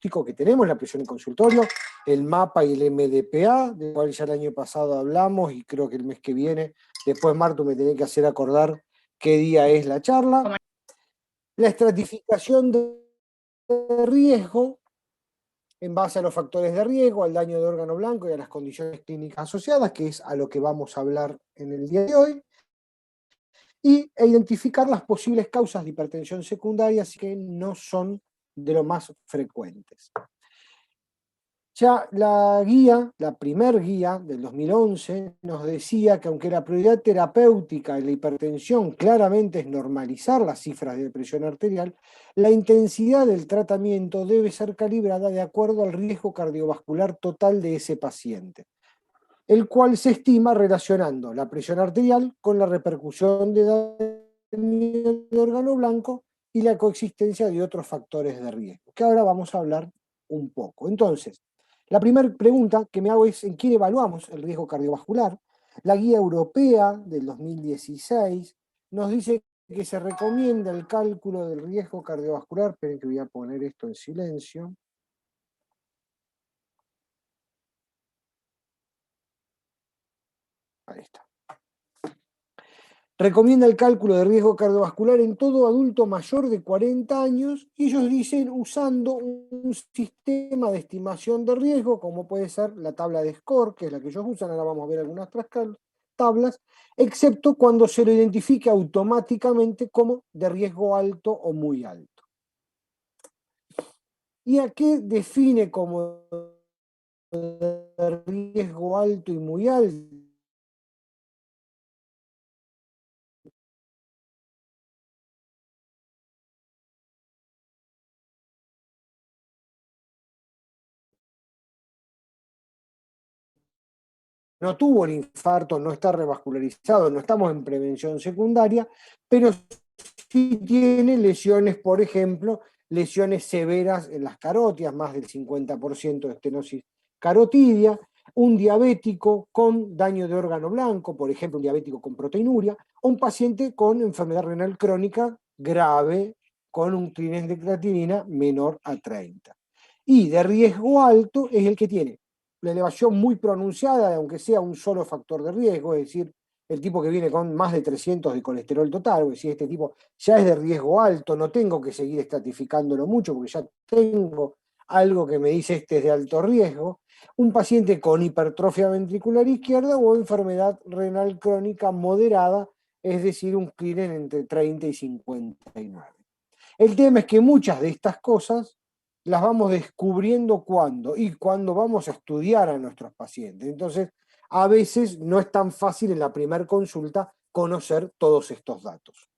diagnóstico que tenemos, la presión en consultorio, el MAPA y el MDPA, del cual ya el año pasado hablamos, y creo que el mes que viene, después Martu me tiene que hacer acordar qué día es la charla. La estratificación de riesgo, en base a los factores de riesgo, al daño de órgano blanco y a las condiciones clínicas asociadas, que es a lo que vamos a hablar en el día de hoy, e identificar las posibles causas de hipertensión secundaria que no son de lo más frecuentes. Ya la guía, la primer guía del 2011, nos decía que aunque la prioridad terapéutica en la hipertensión claramente es normalizar las cifras de presión arterial, la intensidad del tratamiento debe ser calibrada de acuerdo al riesgo cardiovascular total de ese paciente, el cual se estima relacionando la presión arterial con la repercusión de daño de órgano blanco y la coexistencia de otros factores de riesgo, que ahora vamos a hablar un poco. Entonces, la primera pregunta que me hago es ¿en quién evaluamos el riesgo cardiovascular? La guía europea del 2016 nos dice que se recomienda el cálculo del riesgo cardiovascular. Esperen que voy a poner esto en silencio. Ahí está. Recomienda el cálculo de riesgo cardiovascular en todo adulto mayor de 40 años y ellos dicen usando un sistema de estimación de riesgo como puede ser la tabla de SCORE, que es la que ellos usan, ahora vamos a ver algunas otras tablas, excepto cuando se lo identifique automáticamente como de riesgo alto o muy alto. ¿Y a qué define como de riesgo alto y muy alto? No tuvo el infarto, no está revascularizado, no estamos en prevención secundaria, pero sí tiene lesiones, por ejemplo, lesiones severas en las carótidas, más del 50% de estenosis carotidia, un diabético con daño de órgano blanco, por ejemplo, un diabético con proteinuria, o un paciente con enfermedad renal crónica grave, con un trinés de creatinina menor a 30. Y de riesgo alto es el que tiene la elevación muy pronunciada, aunque sea un solo factor de riesgo, es decir, el tipo que viene con más de 300 de colesterol total, es decir, este tipo ya es de riesgo alto, no tengo que seguir estratificándolo mucho porque ya tengo algo que me dice este es de alto riesgo, un paciente con hipertrofia ventricular izquierda o enfermedad renal crónica moderada, es decir, un CLINEN entre 30 y 59. El tema es que muchas de estas cosas las vamos descubriendo cuando vamos a estudiar a nuestros pacientes. Entonces, a veces no es tan fácil en la primera consulta conocer todos estos datos.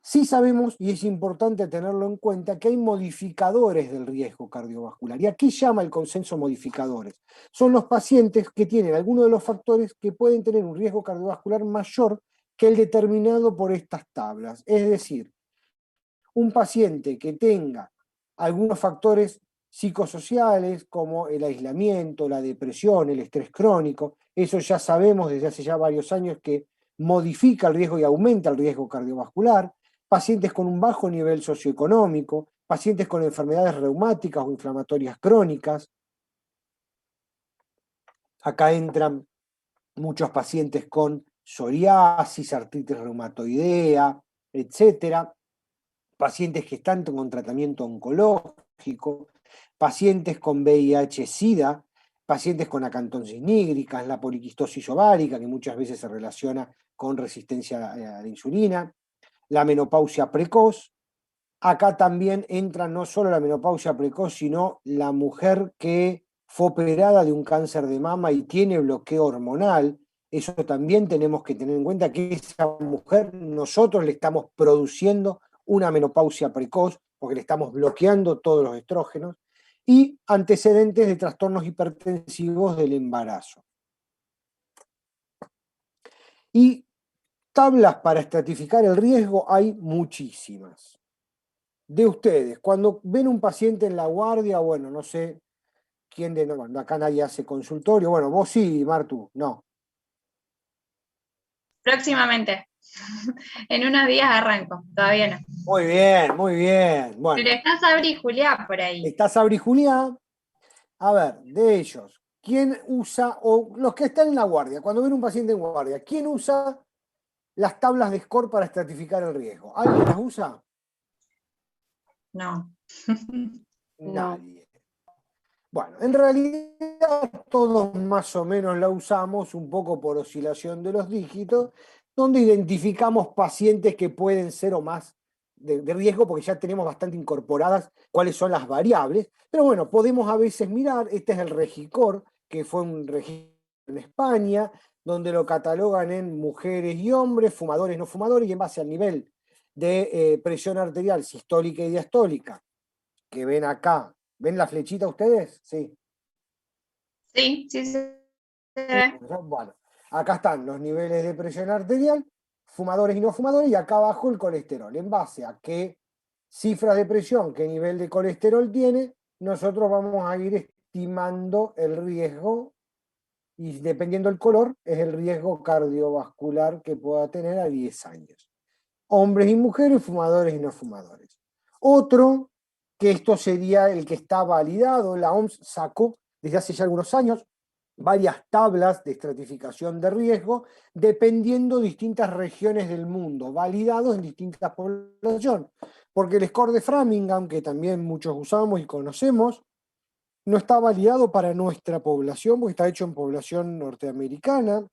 Sí sabemos, y es importante tenerlo en cuenta, que hay modificadores del riesgo cardiovascular. ¿Y a qué llama el consenso modificadores? Son los pacientes que tienen algunos de los factores que pueden tener un riesgo cardiovascular mayor que el determinado por estas tablas. Es decir, un paciente que tenga algunos factores psicosociales como el aislamiento, la depresión, el estrés crónico, eso ya sabemos desde hace ya varios años que modifica el riesgo y aumenta el riesgo cardiovascular, pacientes con un bajo nivel socioeconómico, pacientes con enfermedades reumáticas o inflamatorias crónicas. Acá entran muchos pacientes con psoriasis, artritis reumatoidea, etcétera, pacientes que están con tratamiento oncológico, pacientes con VIH-Sida, pacientes con acantosis nígricas, la poliquistosis ovárica, que muchas veces se relaciona con resistencia a la insulina, la menopausia precoz. Acá también entra no solo la menopausia precoz, sino la mujer que fue operada de un cáncer de mama y tiene bloqueo hormonal. Eso también tenemos que tener en cuenta que esa mujer nosotros le estamos produciendo una menopausia precoz porque le estamos bloqueando todos los estrógenos y antecedentes de trastornos hipertensivos del embarazo. Y tablas para estratificar el riesgo hay muchísimas. De ustedes, cuando ven un paciente en la guardia, bueno, no sé quién de bueno, acá nadie hace consultorio, bueno, vos sí, Martu, no. Próximamente. En unos días arranco, todavía no. Muy bien, muy bien. Pero Bueno, está Sabri y Juliá por ahí. está Sabri y Julián. A ver, de ellos, ¿quién usa, o los que están en la guardia, cuando ven un paciente en guardia, ¿quién usa las tablas de score para estratificar el riesgo? ¿Alguien las usa? No. No. Nadie. Bueno, en realidad todos más o menos la usamos un poco por oscilación de los dígitos, donde identificamos pacientes que pueden ser o más de riesgo, porque ya tenemos bastante incorporadas cuáles son las variables. Pero bueno, podemos a veces mirar, este es el Regicor, que fue un registro en España, donde lo catalogan en mujeres y hombres, fumadores, no fumadores, y en base al nivel de presión arterial sistólica y diastólica que ven acá. ¿Ven la flechita ustedes? Sí. Sí, sí se ve. Bueno, acá están los niveles de presión arterial, fumadores y no fumadores, y acá abajo el colesterol. En base a qué cifras de presión, qué nivel de colesterol tiene, nosotros vamos a ir estimando el riesgo, y dependiendo del color, es el riesgo cardiovascular que pueda tener a 10 años. Hombres y mujeres, fumadores y no fumadores. Otro, que esto sería el que está validado, la OMS sacó desde hace ya algunos años varias tablas de estratificación de riesgo dependiendo de distintas regiones del mundo, validados en distintas poblaciones. Porque el score de Framingham, que también muchos usamos y conocemos, no está validado para nuestra población, porque está hecho en población norteamericana,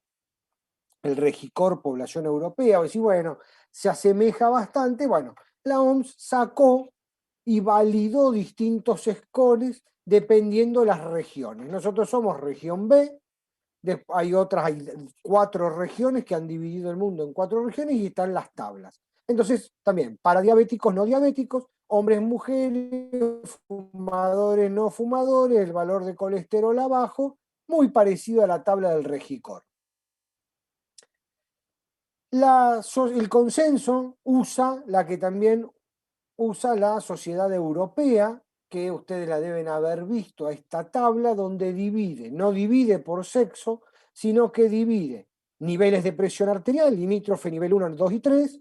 el Regicor población europea, o decir, bueno, se asemeja bastante. Bueno, la OMS sacó y validó distintos scores dependiendo de las regiones. Nosotros somos región B, hay otras, hay 4 regiones que han dividido el mundo en 4 regiones y están las tablas. Entonces, también, para diabéticos, no diabéticos, hombres, mujeres, fumadores, no fumadores, el valor de colesterol abajo, muy parecido a la tabla del Regicor. El consenso usa la que también usa la Sociedad Europea, que ustedes la deben haber visto a esta tabla, donde divide, no divide por sexo, sino que divide niveles de presión arterial, limítrofe nivel 1, 2 y 3,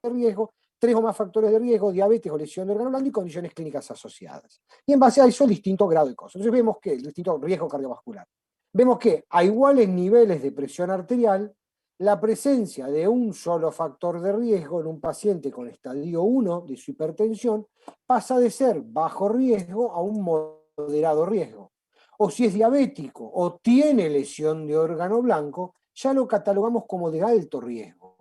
de riesgo, 3 o más factores de riesgo, diabetes o lesión de órgano blando y condiciones clínicas asociadas. Y en base a eso, el distinto grado de cosas. Entonces vemos que el distinto riesgo cardiovascular. Vemos que a iguales niveles de presión arterial, la presencia de un solo factor de riesgo en un paciente con estadio 1 de su hipertensión pasa de ser bajo riesgo a un moderado riesgo. O si es diabético o tiene lesión de órgano blanco, ya lo catalogamos como de alto riesgo.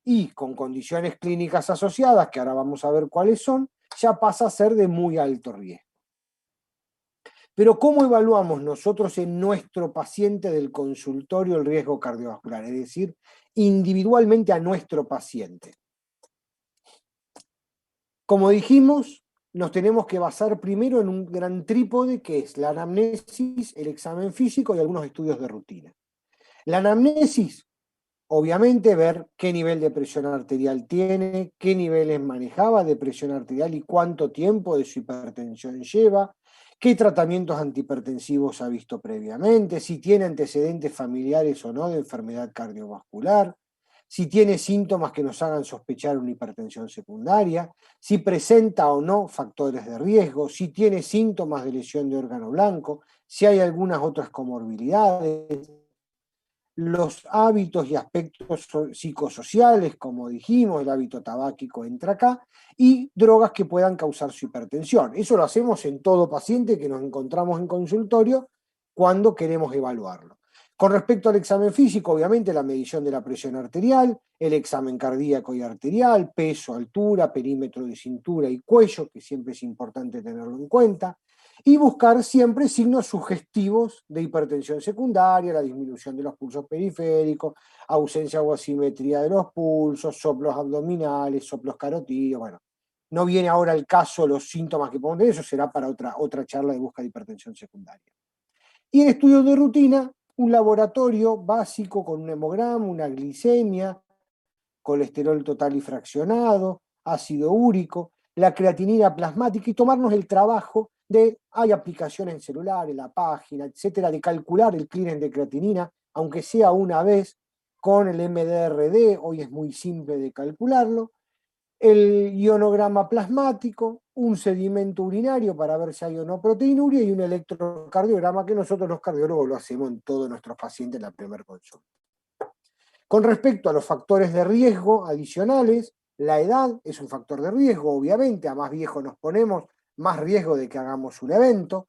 Y con condiciones clínicas asociadas, que ahora vamos a ver cuáles son, ya pasa a ser de muy alto riesgo. Pero ¿cómo evaluamos nosotros en nuestro paciente del consultorio el riesgo cardiovascular? Es decir, individualmente a nuestro paciente. Como dijimos, nos tenemos que basar primero en un gran trípode que es la anamnesis, el examen físico y algunos estudios de rutina. La anamnesis, obviamente, ver qué nivel de presión arterial tiene, qué niveles manejaba de presión arterial y cuánto tiempo de su hipertensión lleva, qué tratamientos antihipertensivos ha visto previamente, si tiene antecedentes familiares o no de enfermedad cardiovascular, si tiene síntomas que nos hagan sospechar una hipertensión secundaria, si presenta o no factores de riesgo, si tiene síntomas de lesión de órgano blanco, si hay algunas otras comorbilidades, los hábitos y aspectos psicosociales, como dijimos, el hábito tabáquico entra acá, y drogas que puedan causar su hipertensión. Eso lo hacemos en todo paciente que nos encontramos en consultorio cuando queremos evaluarlo. Con respecto al examen físico, obviamente la medición de la presión arterial, el examen cardíaco y arterial, peso, altura, perímetro de cintura y cuello, que siempre es importante tenerlo en cuenta, y buscar siempre signos sugestivos de hipertensión secundaria, la disminución de los pulsos periféricos, ausencia o asimetría de los pulsos, soplos abdominales, soplos carotídeos. Bueno, no viene ahora el caso, los síntomas que podemos tener, eso será para otra charla de búsqueda de hipertensión secundaria. Y en estudios de rutina, un laboratorio básico con un hemograma, una glicemia, colesterol total y fraccionado, ácido úrico, la creatinina plasmática y tomarnos el trabajo hay aplicaciones en celular, en la página, etcétera, de calcular el clearance de creatinina, aunque sea una vez con el MDRD, hoy es muy simple de calcularlo, el ionograma plasmático, un sedimento urinario para ver si hay o no proteinuria y un electrocardiograma que nosotros los cardiólogos lo hacemos en todos nuestros pacientes en la primera consulta. Con respecto a los factores de riesgo adicionales, la edad es un factor de riesgo, obviamente, a más viejo nos ponemos, más riesgo de que hagamos un evento.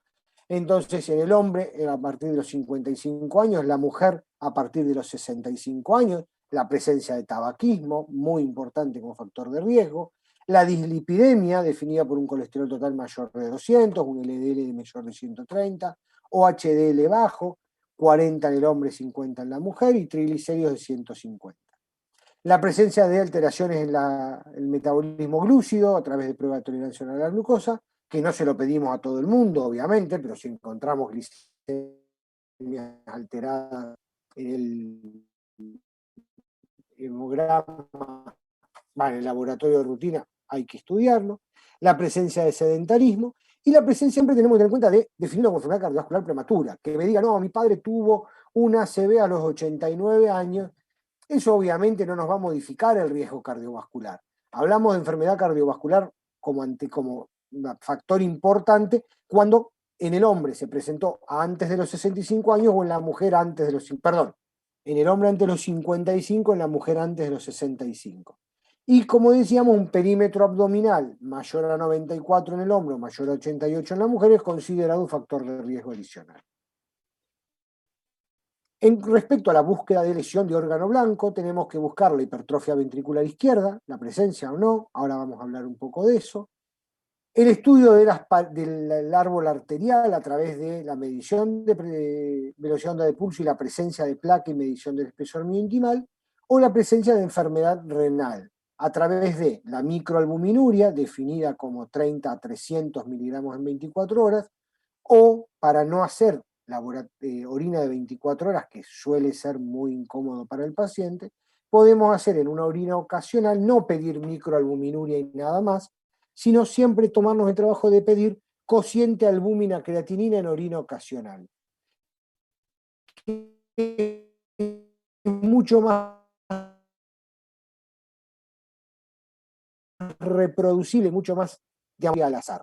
Entonces, en el hombre, a partir de los 55 años, la mujer a partir de los 65 años, la presencia de tabaquismo, muy importante como factor de riesgo, la dislipidemia, definida por un colesterol total mayor de 200, un LDL mayor de 130, o HDL bajo, 40 en el hombre, 50 en la mujer, y triglicéridos de 150. La presencia de alteraciones en el metabolismo glúcido a través de prueba de tolerancia a la glucosa, que no se lo pedimos a todo el mundo, obviamente, pero si encontramos glicemias alteradas en el hemograma, en el laboratorio de rutina, hay que estudiarlo. La presencia de sedentarismo y la presencia, siempre tenemos que tener en cuenta de definirlo como enfermedad cardiovascular prematura, que me diga, no, mi padre tuvo una ACV a los 89 años, eso obviamente no nos va a modificar el riesgo cardiovascular. Hablamos de enfermedad cardiovascular como un factor importante cuando en el hombre se presentó antes de los 65 años o en la mujer antes de los, en el hombre antes de los 55, en la mujer antes de los 65. Y como decíamos, un perímetro abdominal mayor a 94 en el hombre o mayor a 88 en la mujer es considerado un factor de riesgo adicional. En respecto a la búsqueda de lesión de órgano blanco, tenemos que buscar la hipertrofia ventricular izquierda, la presencia o no, ahora vamos a hablar un poco de eso. El estudio del árbol arterial a través de la medición de velocidad onda de pulso y la presencia de placa y medición del espesor medio-intimal, o la presencia de enfermedad renal a través de la microalbuminuria, definida como 30 a 300 miligramos en 24 horas, o para no hacer orina de 24 horas, que suele ser muy incómodo para el paciente, podemos hacer en una orina ocasional, no pedir microalbuminuria y nada más, sino siempre tomarnos el trabajo de pedir cociente albúmina creatinina en orina ocasional. Mucho más reproducible, mucho más al azar.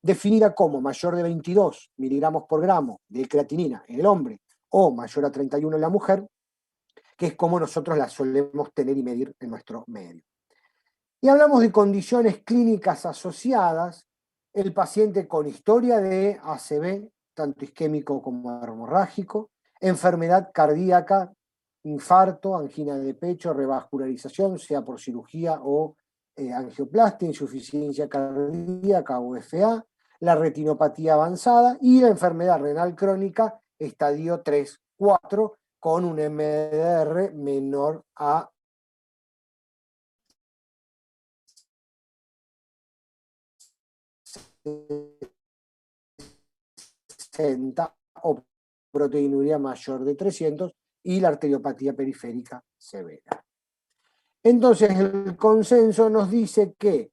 Definida como mayor de 22 miligramos por gramo de creatinina en el hombre o mayor a 31 en la mujer, que es como nosotros la solemos tener y medir en nuestro medio. Y hablamos de condiciones clínicas asociadas, el paciente con historia de ACV, tanto isquémico como hemorrágico, enfermedad cardíaca, infarto, angina de pecho, revascularización, sea por cirugía o angioplastia, insuficiencia cardíaca o FA, la retinopatía avanzada y la enfermedad renal crónica, estadio 3-4, con un MDR menor a 60 o proteinuria mayor de 300 y la arteriopatía periférica severa. Entonces el consenso nos dice que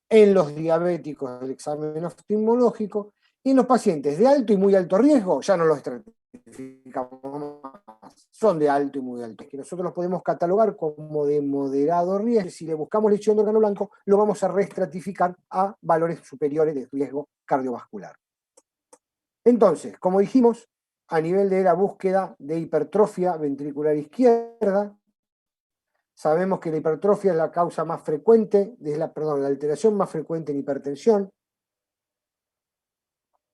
en los diabéticos del examen oftalmológico y en los pacientes de alto y muy alto riesgo ya no los estratificamos más, son de alto y muy alto, que nosotros los podemos catalogar como de moderado riesgo. Si le buscamos lesión de órgano blanco, lo vamos a reestratificar a valores superiores de riesgo cardiovascular. Entonces, como dijimos, a nivel de la búsqueda de hipertrofia ventricular izquierda, sabemos que la hipertrofia es la causa más frecuente, la alteración más frecuente en hipertensión.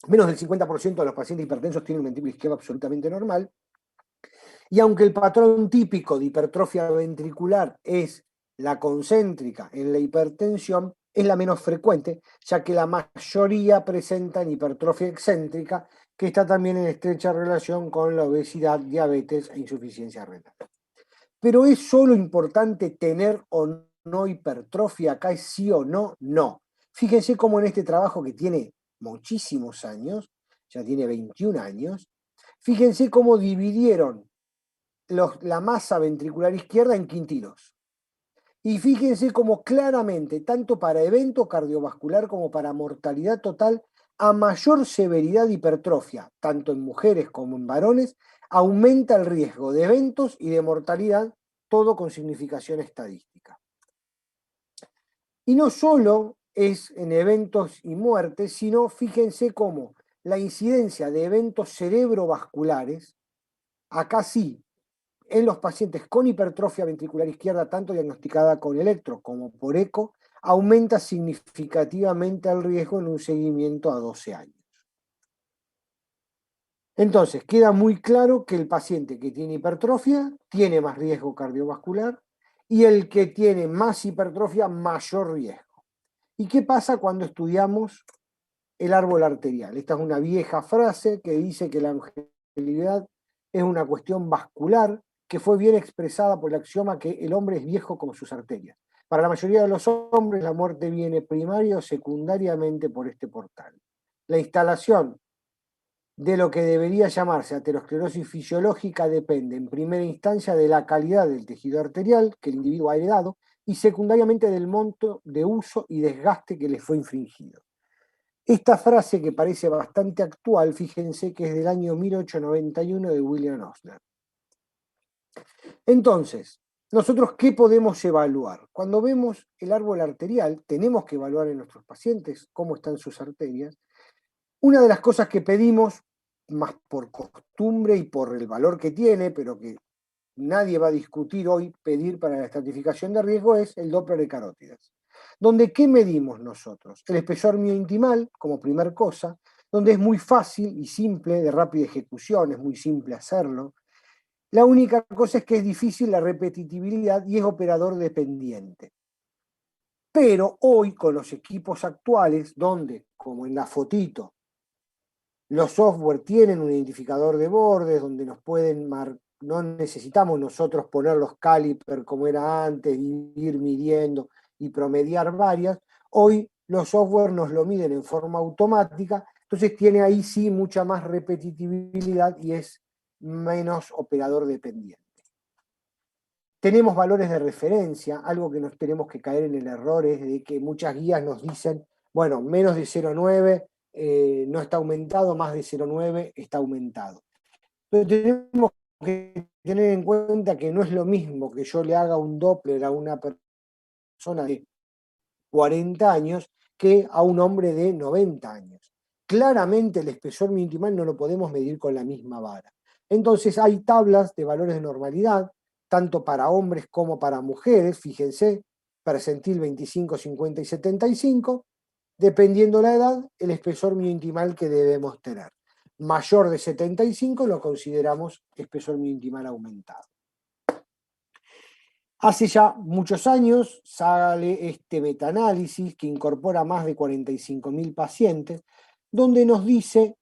Menos del 50% de los pacientes hipertensos tienen un ventrículo izquierdo absolutamente normal. Y aunque el patrón típico de hipertrofia ventricular es la concéntrica en la hipertensión, es la menos frecuente, ya que la mayoría presentan hipertrofia excéntrica, que está también en estrecha relación con la obesidad, diabetes e insuficiencia renal. Pero ¿es solo importante tener o no hipertrofia? Acá es sí o no, no. Fíjense cómo en este trabajo que tiene muchísimos años, ya tiene 21 años, fíjense cómo dividieron la masa ventricular izquierda en quintilos. Y fíjense cómo claramente, tanto para evento cardiovascular como para mortalidad total, a mayor severidad de hipertrofia, tanto en mujeres como en varones, aumenta el riesgo de eventos y de mortalidad, todo con significación estadística. Y no solo es en eventos y muertes, sino fíjense cómo la incidencia de eventos cerebrovasculares, acá sí, en los pacientes con hipertrofia ventricular izquierda, tanto diagnosticada con electro como por eco, aumenta significativamente el riesgo en un seguimiento a 12 años. Entonces, queda muy claro que el paciente que tiene hipertrofia tiene más riesgo cardiovascular y el que tiene más hipertrofia, mayor riesgo. ¿Y qué pasa cuando estudiamos el árbol arterial? Esta es una vieja frase que dice que la longevidad es una cuestión vascular que fue bien expresada por el axioma que el hombre es viejo como sus arterias. Para la mayoría de los hombres, la muerte viene primaria o secundariamente por este portal. La instalación de lo que debería llamarse aterosclerosis fisiológica depende en primera instancia de la calidad del tejido arterial que el individuo ha heredado y secundariamente del monto de uso y desgaste que le fue infringido. Esta frase, que parece bastante actual, fíjense que es del año 1891 de William Osler. Entonces, ¿nosotros qué podemos evaluar? Cuando vemos el árbol arterial, tenemos que evaluar en nuestros pacientes cómo están sus arterias. Una de las cosas que pedimos, más por costumbre y por el valor que tiene, pero que nadie va a discutir hoy, pedir para la estratificación de riesgo, es el Doppler de carótidas. Donde, ¿qué medimos nosotros? El espesor miointimal, como primer cosa, donde es muy fácil y simple, de rápida ejecución, es muy simple hacerlo. La única cosa es que es difícil la repetitividad y es operador dependiente. Pero hoy, con los equipos actuales, donde, como en la fotito, los software tienen un identificador de bordes, donde nos pueden marcar, no necesitamos nosotros poner los caliper como era antes, ir midiendo y promediar varias. Hoy los software nos lo miden en forma automática, entonces tiene ahí sí mucha más repetitividad y es menos operador dependiente. Tenemos valores de referencia, algo que nos tenemos que caer en el error es de que muchas guías nos dicen, bueno, menos de 0,9 no está aumentado, más de 0,9 está aumentado. Pero tenemos que tener en cuenta que no es lo mismo que yo le haga un Doppler a una persona de 40 años que a un hombre de 90 años. Claramente el espesor miointimal no lo podemos medir con la misma vara. Entonces hay tablas de valores de normalidad, tanto para hombres como para mujeres, fíjense, percentil 25, 50 y 75, dependiendo la edad, el espesor miointimal que debemos tener. Mayor de 75 lo consideramos espesor miointimal aumentado. Hace ya muchos años sale este metaanálisis que incorpora más de 45.000 pacientes, donde nos dice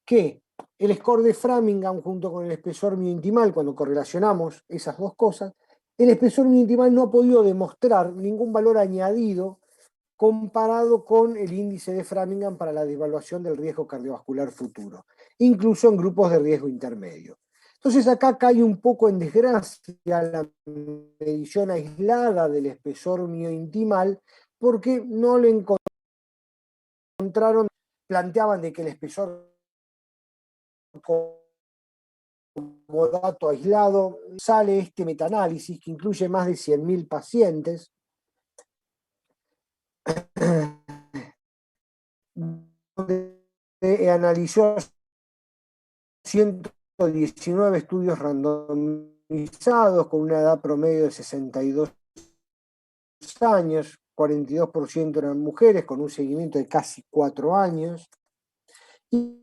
que el score de Framingham junto con el espesor miointimal, cuando correlacionamos esas dos cosas, el espesor miointimal no ha podido demostrar ningún valor añadido comparado con el índice de Framingham para la devaluación del riesgo cardiovascular futuro, incluso en grupos de riesgo intermedio. Entonces acá cae un poco en desgracia la medición aislada del espesor miointimal porque no lo encontraron, planteaban de que el espesor como dato aislado, sale este metaanálisis que incluye más de 100.000 pacientes, donde analizó 119 estudios randomizados con una edad promedio de 62 años, 42% eran mujeres, con un seguimiento de casi 4 años, y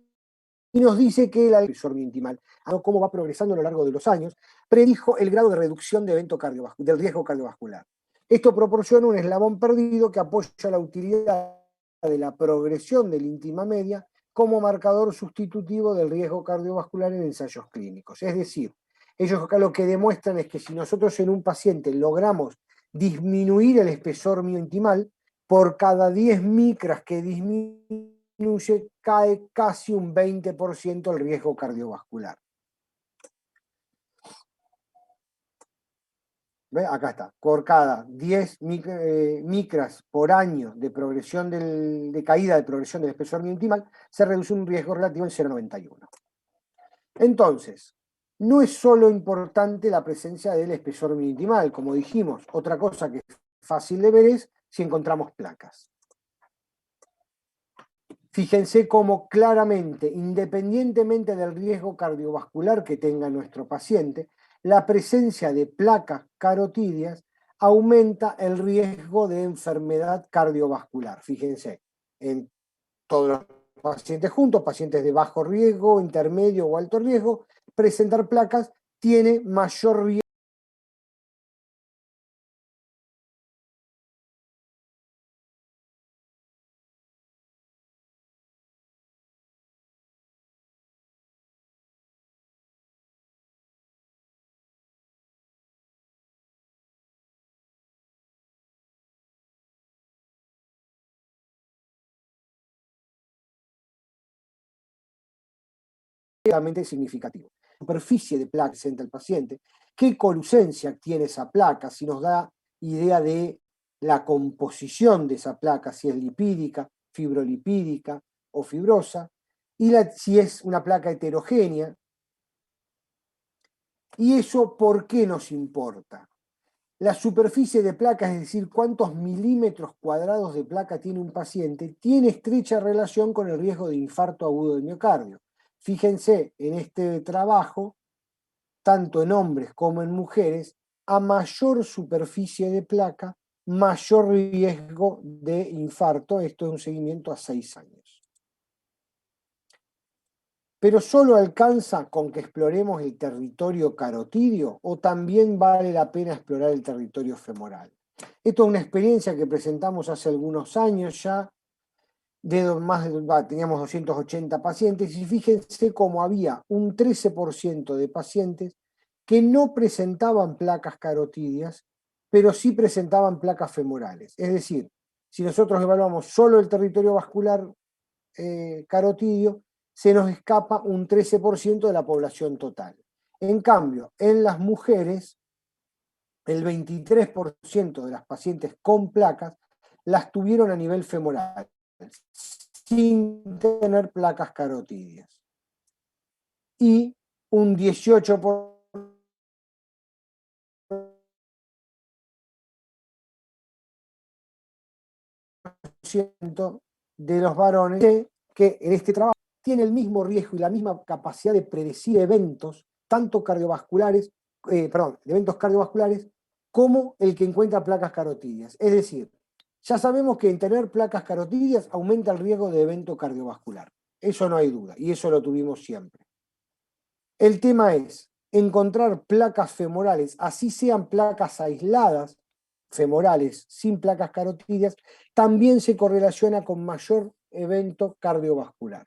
nos dice que el espesor miointimal, cómo va progresando a lo largo de los años, predijo el grado de reducción de del riesgo cardiovascular. Esto proporciona un eslabón perdido que apoya la utilidad de la progresión del íntima media como marcador sustitutivo del riesgo cardiovascular en ensayos clínicos. Es decir, ellos acá lo que demuestran es que si nosotros en un paciente logramos disminuir el espesor miointimal, por cada 10 micras que disminuye, cae casi un 20% el riesgo cardiovascular. ¿Ve? Acá está, por cada 10 micras por año de progresión de caída de progresión del espesor mínimo intimal, se reduce un riesgo relativo en 0,91. Entonces, no es solo importante la presencia del espesor mínimo intimal, como dijimos, otra cosa que es fácil de ver es si encontramos placas. Fíjense cómo claramente, independientemente del riesgo cardiovascular que tenga nuestro paciente, la presencia de placas carotídeas aumenta el riesgo de enfermedad cardiovascular. Fíjense, en todos los pacientes juntos, pacientes de bajo riesgo, intermedio o alto riesgo, presentar placas tiene mayor riesgo. Significativo. La superficie de placa presenta el paciente, qué colucencia tiene esa placa, si nos da idea de la composición de esa placa, si es lipídica, fibrolipídica o fibrosa, y si es una placa heterogénea. ¿Y eso por qué nos importa? La superficie de placa, es decir, cuántos milímetros cuadrados de placa tiene un paciente, tiene estrecha relación con el riesgo de infarto agudo del miocardio. Fíjense en este trabajo, tanto en hombres como en mujeres, a mayor superficie de placa, mayor riesgo de infarto. Esto es un seguimiento a 6 años. ¿Pero solo alcanza con que exploremos el territorio carotídeo o también vale la pena explorar el territorio femoral? Esto es una experiencia que presentamos hace algunos años ya, teníamos 280 pacientes y fíjense cómo había un 13% de pacientes que no presentaban placas carotídeas, pero sí presentaban placas femorales. Es decir, si nosotros evaluamos solo el territorio vascular carotídeo, se nos escapa un 13% de la población total. En cambio, en las mujeres, el 23% de las pacientes con placas las tuvieron a nivel femoral, sin tener placas carotídeas. Y un 18% de los varones que en este trabajo tiene el mismo riesgo y la misma capacidad de predecir eventos, tanto cardiovasculares, de eventos cardiovasculares, como el que encuentra placas carotídeas. Es decir, ya sabemos que en tener placas carotídeas aumenta el riesgo de evento cardiovascular. Eso no hay duda, y eso lo tuvimos siempre. El tema es encontrar placas femorales, así sean placas aisladas, femorales, sin placas carotídeas, también se correlaciona con mayor evento cardiovascular.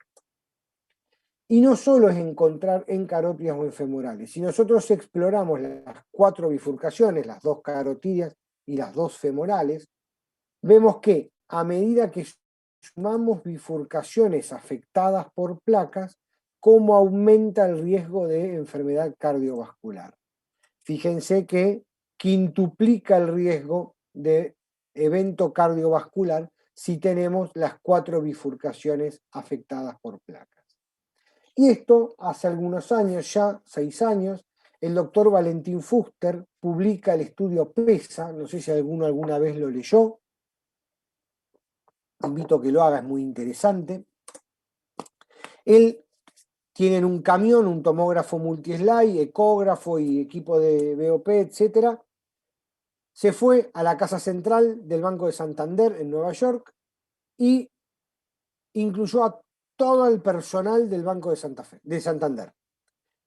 Y no solo es encontrar en carótidas o en femorales. Si nosotros exploramos las 4 bifurcaciones, las 2 carotídeas y las 2 femorales, vemos que a medida que sumamos bifurcaciones afectadas por placas, cómo aumenta el riesgo de enfermedad cardiovascular. Fíjense que quintuplica el riesgo de evento cardiovascular si tenemos las 4 bifurcaciones afectadas por placas. Y esto hace algunos años, ya 6 años, el doctor Valentín Fuster publica el estudio PESA, no sé si alguno alguna vez lo leyó, invito a que lo haga, es muy interesante. Él tiene en un camión un tomógrafo multislide, ecógrafo y equipo de BOP, etc. Se fue a la casa central del Banco de Santander en Nueva York y incluyó a todo el personal del Banco de Santander.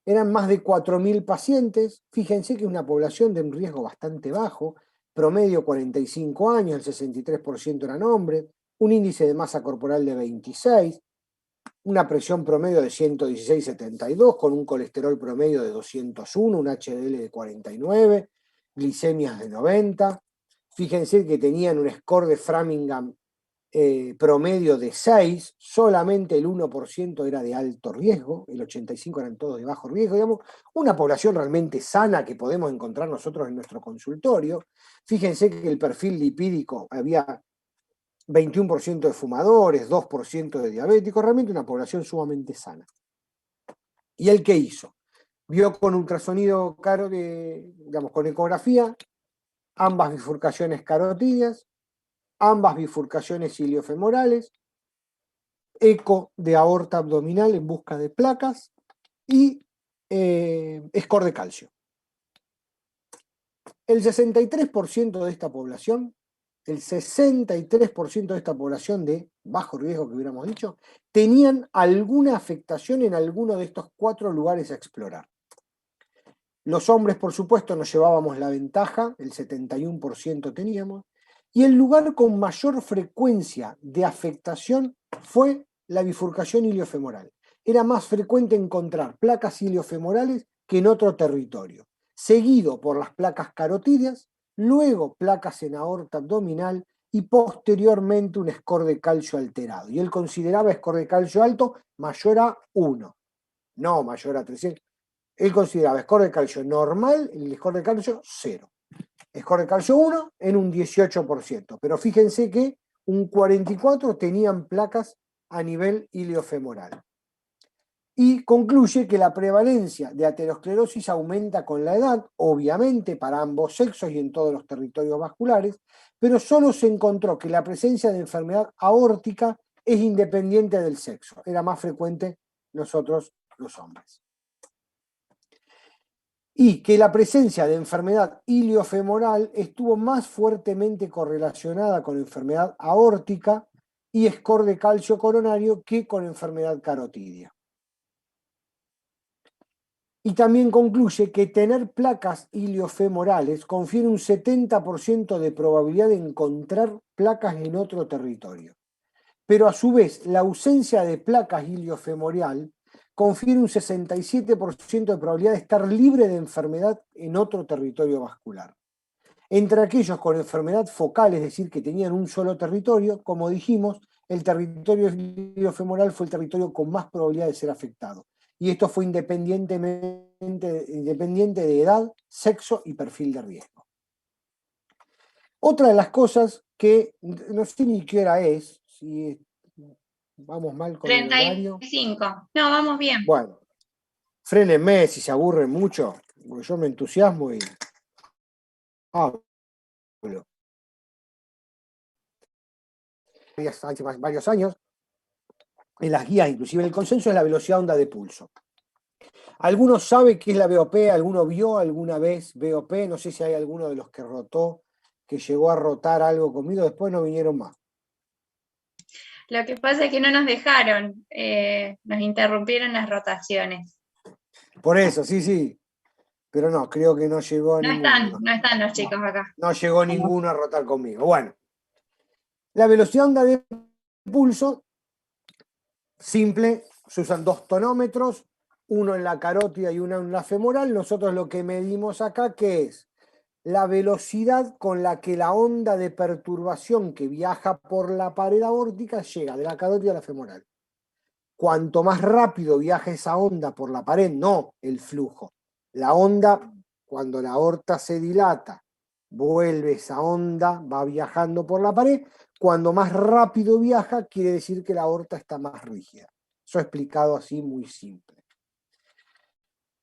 Eran más de 4.000 pacientes. Fíjense que es una población de un riesgo bastante bajo, promedio 45 años, el 63% eran hombres, un índice de masa corporal de 26, una presión promedio de 116/72, con un colesterol promedio de 201, un HDL de 49, glicemias de 90. Fíjense que tenían un score de Framingham promedio de 6, solamente el 1% era de alto riesgo, el 85% eran todos de bajo riesgo, digamos, una población realmente sana que podemos encontrar nosotros en nuestro consultorio. Fíjense que el perfil lipídico había 21% de fumadores, 2% de diabéticos, realmente una población sumamente sana. ¿Y él qué hizo? Vio con ultrasonido digamos, con ecografía, ambas bifurcaciones carotídeas, ambas bifurcaciones iliofemorales, eco de aorta abdominal en busca de placas y score de calcio. El 63% de esta población, el 63% de esta población de bajo riesgo que hubiéramos dicho, tenían alguna afectación en alguno de estos 4 lugares a explorar. Los hombres, por supuesto, nos llevábamos la ventaja, el 71% teníamos, y el lugar con mayor frecuencia de afectación fue la bifurcación iliofemoral. Era más frecuente encontrar placas iliofemorales que en otro territorio, seguido por las placas carotídeas, luego placas en aorta abdominal y posteriormente un score de calcio alterado. Y él consideraba score de calcio alto mayor a 1, no mayor a 300. Él consideraba score de calcio normal, el score de calcio 0. Score de calcio 1 en un 18%. Pero fíjense que un 44% tenían placas a nivel iliofemoral. Y concluye que la prevalencia de aterosclerosis aumenta con la edad, obviamente para ambos sexos y en todos los territorios vasculares, pero solo se encontró que la presencia de enfermedad aórtica es independiente del sexo. Era más frecuente nosotros los hombres. Y que la presencia de enfermedad iliofemoral estuvo más fuertemente correlacionada con enfermedad aórtica y score de calcio coronario que con enfermedad carotídea. Y también concluye que tener placas iliofemorales confiere un 70% de probabilidad de encontrar placas en otro territorio. Pero a su vez, la ausencia de placas iliofemoral confiere un 67% de probabilidad de estar libre de enfermedad en otro territorio vascular. Entre aquellos con enfermedad focal, es decir, que tenían un solo territorio, como dijimos, el territorio iliofemoral fue el territorio con más probabilidad de ser afectado. Y esto fue independiente de edad, sexo y perfil de riesgo. Otra de las cosas que no sé ni qué hora es, si vamos mal con 35. el horario. No, vamos bien. Bueno, frénenme si se aburren mucho, porque yo me entusiasmo y hablo. Hace varios años, en las guías, inclusive el consenso, es la velocidad onda de pulso. ¿Alguno sabe qué es la BOP? ¿Alguno vio alguna vez BOP? No sé si hay alguno de los que rotó, que llegó a rotar algo conmigo, después no vinieron más. Lo que pasa es que no nos dejaron, nos interrumpieron las rotaciones. Por eso, sí. Pero no, creo que no llegó ninguno. No están los chicos acá. No llegó ninguno a rotar conmigo. Bueno, la velocidad onda de pulso, simple, se usan 2 tonómetros, uno en la carótida y uno en la femoral. Nosotros lo que medimos acá, ¿qué es? La velocidad con la que la onda de perturbación que viaja por la pared aórtica llega de la carótida a la femoral. Cuanto más rápido viaja esa onda por la pared, no el flujo. La onda, cuando la aorta se dilata, vuelve esa onda, va viajando por la pared. Cuando más rápido viaja, quiere decir que la aorta está más rígida. Eso explicado así muy simple.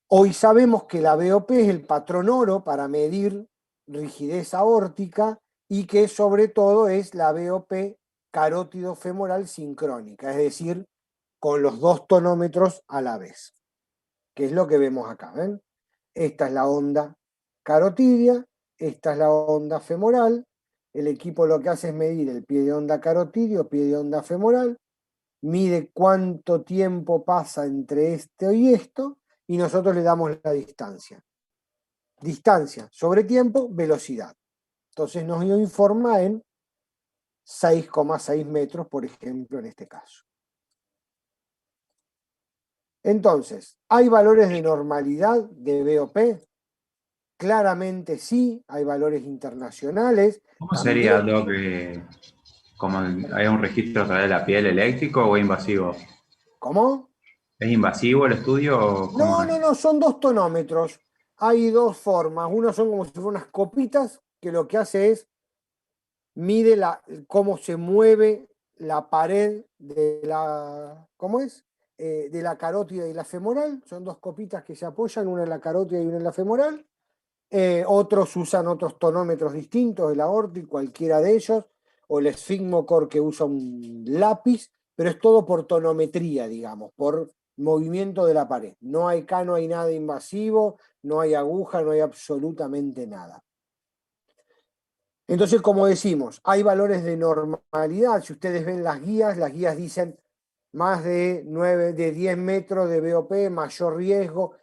Hoy sabemos que la BOP es el patrón oro para medir rigidez aórtica y que sobre todo es la BOP carótido femoral sincrónica, es decir, con los 2 tonómetros a la vez, que es lo que vemos acá, ¿ven? Esta es la onda carotidia, esta es la onda femoral. El equipo lo que hace es medir el pie de onda carotidio, pie de onda femoral, mide cuánto tiempo pasa entre esto y esto, y nosotros le damos la distancia. Distancia sobre tiempo, velocidad. Entonces nos informa en 6,6 metros, por ejemplo, en este caso. Entonces, ¿hay valores de normalidad de BOP? Claramente sí, hay valores internacionales. ¿Cómo sería, Doc, como hay un registro a través de la piel eléctrico o invasivo. ¿Cómo? ¿Es invasivo el estudio o cómo No, es? no, no, son dos tonómetros. Hay dos formas. Uno son como si fueran unas copitas que lo que hace es mide cómo se mueve la pared de la, ¿cómo es? De la carótida y la femoral. Son dos copitas que se apoyan, una en la carótida y una en la femoral. Otros usan otros tonómetros distintos, el aórtico, cualquiera de ellos, o el esfigmocor que usa un lápiz, pero es todo por tonometría, digamos, por movimiento de la pared. No hay acá, no hay nada invasivo, no hay aguja, no hay absolutamente nada. Entonces, como decimos, hay valores de normalidad. Si ustedes ven las guías dicen más de 9, de 10 metros de BOP, mayor riesgo.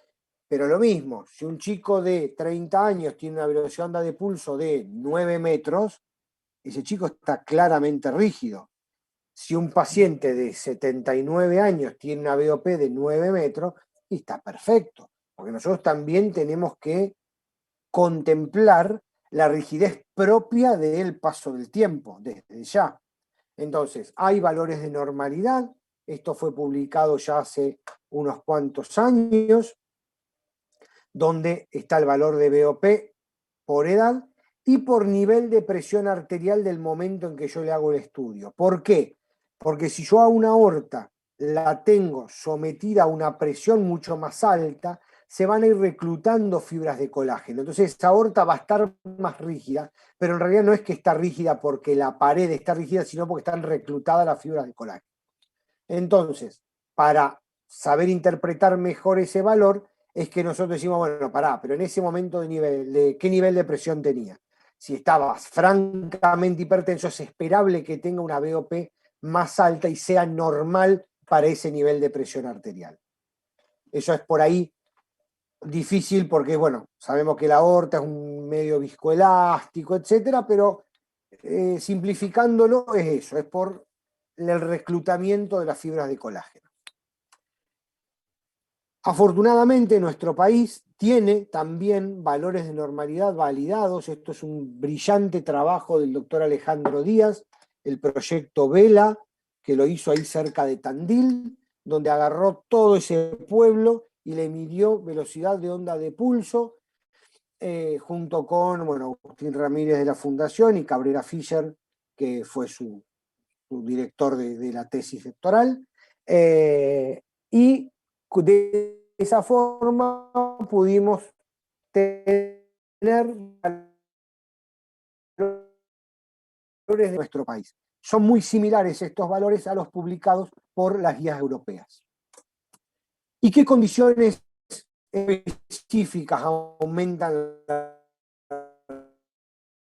Pero lo mismo, si un chico de 30 años tiene una velocidad onda de pulso de 9 metros, ese chico está claramente rígido. Si un paciente de 79 años tiene una BOP de 9 metros, está perfecto. Porque nosotros también tenemos que contemplar la rigidez propia del paso del tiempo, desde ya. Entonces, hay valores de normalidad. Esto fue publicado ya hace unos cuantos años, donde está el valor de BOP por edad y por nivel de presión arterial del momento en que yo le hago el estudio. ¿Por qué? Porque si yo a una aorta la tengo sometida a una presión mucho más alta, se van a ir reclutando fibras de colágeno. Entonces esa aorta va a estar más rígida, pero en realidad no es que está rígida porque la pared está rígida, sino porque están reclutadas las fibras de colágeno. Entonces, para saber interpretar mejor ese valor, es que nosotros decimos, bueno, pará, pero en ese momento ¿qué nivel de presión tenía? Si estabas francamente hipertenso, es esperable que tenga una BOP más alta y sea normal para ese nivel de presión arterial. Eso es por ahí difícil porque, bueno, sabemos que la aorta es un medio viscoelástico, etcétera, pero simplificándolo es eso, es por el reclutamiento de las fibras de colágeno. Afortunadamente, nuestro país tiene también valores de normalidad validados. Esto es un brillante trabajo del doctor Alejandro Díaz, el proyecto Vela, que lo hizo ahí cerca de Tandil, donde agarró todo ese pueblo y le midió velocidad de onda de pulso, junto con, bueno, Agustín Ramírez de la Fundación y Cabrera Fischer, que fue su director de la tesis doctoral. Y de esa forma pudimos tener valores de nuestro país. Son muy similares estos valores a los publicados por las guías europeas. ¿Y qué condiciones específicas aumentan la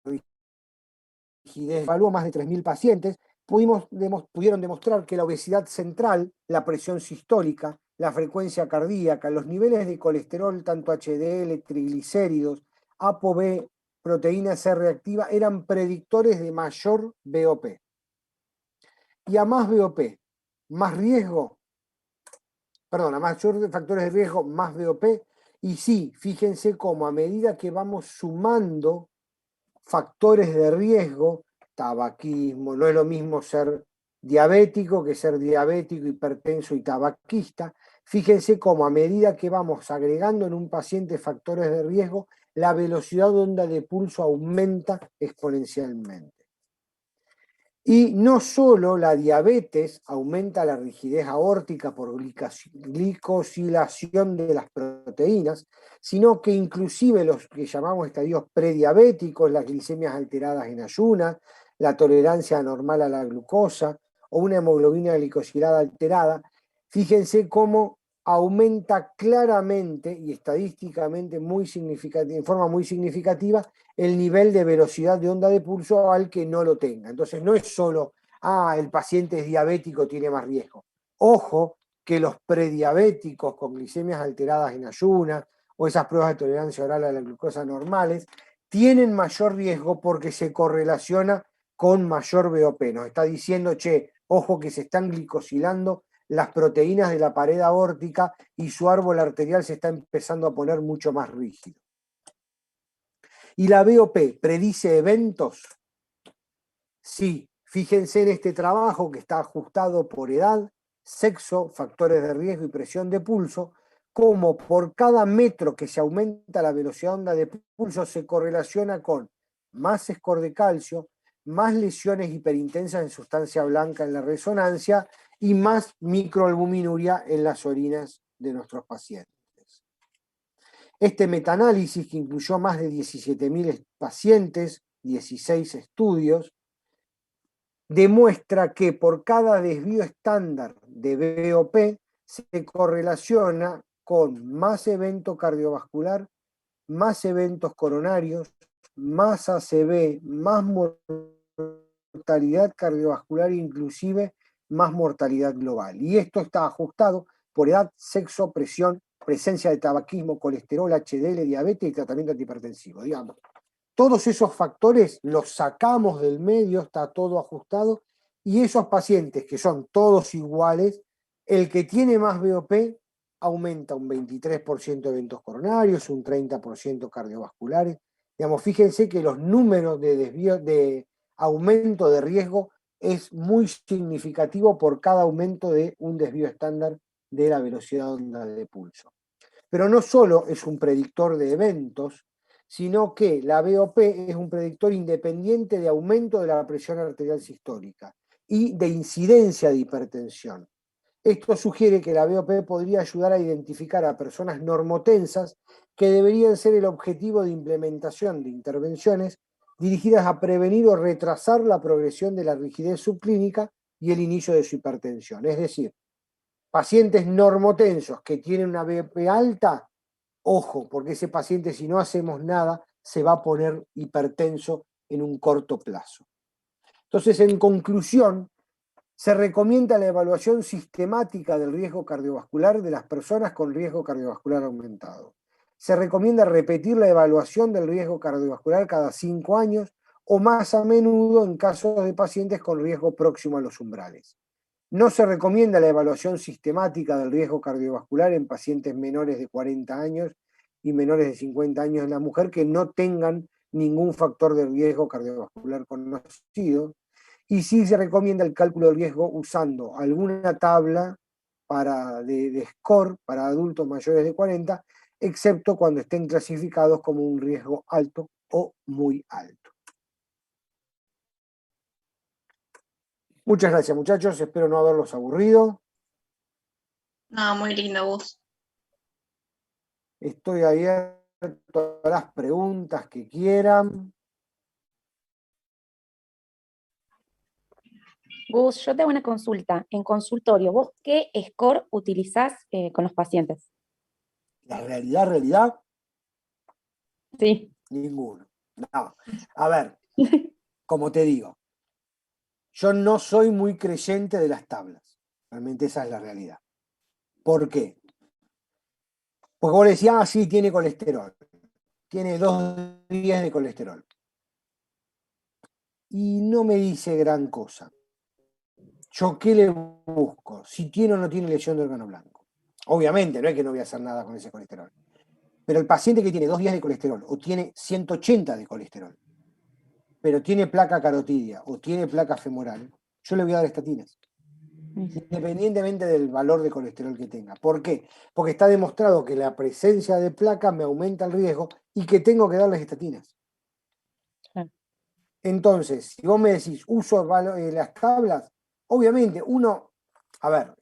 rigidez? Evaluó más de 3.000 pacientes. Pudieron demostrar que la obesidad central, la presión sistólica, la frecuencia cardíaca, los niveles de colesterol, tanto HDL, triglicéridos, ApoB, proteína C reactiva, eran predictores de mayor BOP. Y a más BOP, más riesgo, perdón, a mayor factores de riesgo, más BOP. Y sí, fíjense cómo a medida que vamos sumando factores de riesgo, tabaquismo, no es lo mismo ser diabético que ser diabético, hipertenso y tabaquista. Fíjense cómo a medida que vamos agregando en un paciente factores de riesgo, la velocidad de onda de pulso aumenta exponencialmente. Y no solo la diabetes aumenta la rigidez aórtica por glicosilación de las proteínas, sino que inclusive los que llamamos estadios prediabéticos, las glicemias alteradas en ayunas, la tolerancia anormal a la glucosa o una hemoglobina glicosilada alterada, fíjense cómo aumenta claramente y estadísticamente en forma muy significativa el nivel de velocidad de onda de pulso al que no lo tenga. Entonces no es solo, el paciente es diabético, tiene más riesgo. Ojo que los prediabéticos con glicemias alteradas en ayunas o esas pruebas de tolerancia oral a la glucosa normales tienen mayor riesgo porque se correlaciona con mayor BOP. Nos está diciendo, ojo que se están glicosilando las proteínas de la pared aórtica y su árbol arterial se está empezando a poner mucho más rígido. ¿Y la BOP predice eventos? Sí, Fíjense en este trabajo que está ajustado por edad, sexo, factores de riesgo y presión de pulso, cómo por cada metro que se aumenta la velocidad de onda de pulso se correlaciona con más score de calcio, más lesiones hiperintensas en sustancia blanca en la resonancia y más microalbuminuria en las orinas de nuestros pacientes. Este metaanálisis, que incluyó más de 17.000 pacientes, 16 estudios, demuestra que por cada desvío estándar de BOP se correlaciona con más evento cardiovascular, más eventos coronarios, más ACV, más mortalidad cardiovascular e inclusive más mortalidad global. Y esto está ajustado por edad, sexo, presión, presencia de tabaquismo, colesterol, HDL, diabetes y tratamiento antihipertensivo. Digamos, todos esos factores los sacamos del medio, está todo ajustado, y esos pacientes que son todos iguales, el que tiene más BOP aumenta un 23% de eventos coronarios, un 30% cardiovasculares. Digamos, fíjense que los números de desvío, de aumento de riesgo es muy significativo por cada aumento de un desvío estándar de la velocidad de onda de pulso. Pero no solo es un predictor de eventos, sino que la BOP es un predictor independiente de aumento de la presión arterial sistólica y de incidencia de hipertensión. Esto sugiere que la BOP podría ayudar a identificar a personas normotensas que deberían ser el objetivo de implementación de intervenciones dirigidas a prevenir o retrasar la progresión de la rigidez subclínica y el inicio de su hipertensión. Es decir, pacientes normotensos que tienen una BOP alta, ojo, porque ese paciente, si no hacemos nada, se va a poner hipertenso en un corto plazo. Entonces, en conclusión, se recomienda la evaluación sistemática del riesgo cardiovascular de las personas con riesgo cardiovascular aumentado. Se recomienda repetir la evaluación del riesgo cardiovascular cada 5 años o más a menudo en casos de pacientes con riesgo próximo a los umbrales. No se recomienda la evaluación sistemática del riesgo cardiovascular en pacientes menores de 40 años y menores de 50 años en la mujer que no tengan ningún factor de riesgo cardiovascular conocido. Y sí se recomienda el cálculo de riesgo usando alguna tabla de score para adultos mayores de 40, excepto cuando estén clasificados como un riesgo alto o muy alto. Muchas gracias, muchachos. Espero no haberlos aburrido. No, muy lindo, Gus. Estoy abierto a las preguntas que quieran. Gus, yo te hago una consulta. En consultorio, ¿vos qué score utilizás con los pacientes? La realidad, Sí. ninguno. No. A ver, como te digo, yo no soy muy creyente de las tablas. Realmente esa es la realidad. ¿Por qué? Porque vos decías, sí, tiene colesterol. Tiene 2 días de colesterol. Y no me dice gran cosa. ¿Yo qué le busco? Si tiene o no tiene lesión de órgano blanco. Obviamente, no es que no voy a hacer nada con ese colesterol. Pero el paciente que tiene 2 días de colesterol o tiene 180 de colesterol, pero tiene placa carotidia o tiene placa femoral, yo le voy a dar estatinas, independientemente del valor de colesterol que tenga. ¿Por qué? Porque está demostrado que la presencia de placa me aumenta el riesgo y que tengo que darles estatinas. Entonces, si vos me decís, uso las tablas, obviamente uno, a ver,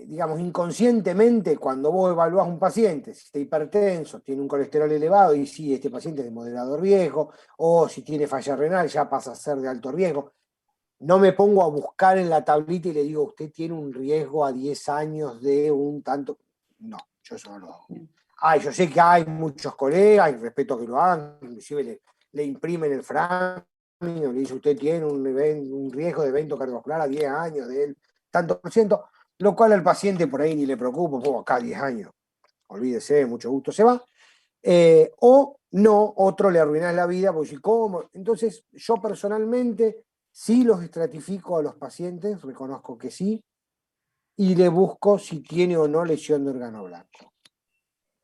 digamos, inconscientemente, cuando vos evaluás un paciente, si está hipertenso, tiene un colesterol elevado, y si este paciente es de moderado riesgo, o si tiene falla renal, ya pasa a ser de alto riesgo, no me pongo a buscar en la tablita y le digo, usted tiene un riesgo a 10 años de un tanto. No, yo eso no lo hago. Yo sé que hay muchos colegas, y respeto que lo hagan, inclusive le imprimen el Fran, le dice, usted tiene un riesgo de evento cardiovascular a 10 años de él, tanto por ciento, lo cual al paciente por ahí ni le preocupa, acá 10 años, olvídese, mucho gusto, se va. O no, otro le arruinás la vida, porque si ¿cómo? Entonces, yo personalmente sí los estratifico a los pacientes, reconozco que sí, y le busco si tiene o no lesión de órgano blanco.